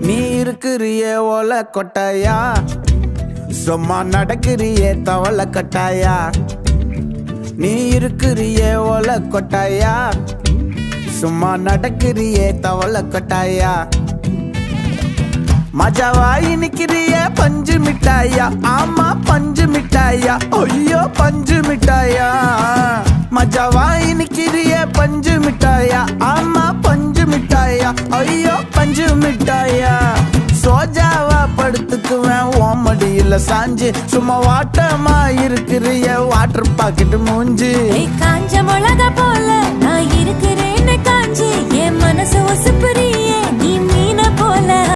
நீ இருக்கிறியே ஓல கொட்டாயா, சும்மா நடக்கிறியே தவள கட்டாயா. நீ இருக்கிறியே ஓல கொட்டாயா, சும்மா நடக்கிறியே தவள கட்டாயா. மஜாவாய் நிக்கிறிய பஞ்சு மிட்டாயா, ஆமா பஞ்சு மிட்டாயா, ஐயோ பஞ்சு மிட்டாயா. மஜாவாய் நிக்கிறிய பஞ்சு மிட்டாயா, ஆமா பஞ்சு மிட்டாயா, ஐயோ பஞ்சு மிட்டாயா. சோஜாவா படுத்துக்குவேன் ஓமடியில சாஞ்சு, சும்மா வாட்டமா இருக்கிறிய வாட்டர் பாக்கெட் மூஞ்சு. காஞ்ச மிளகா போல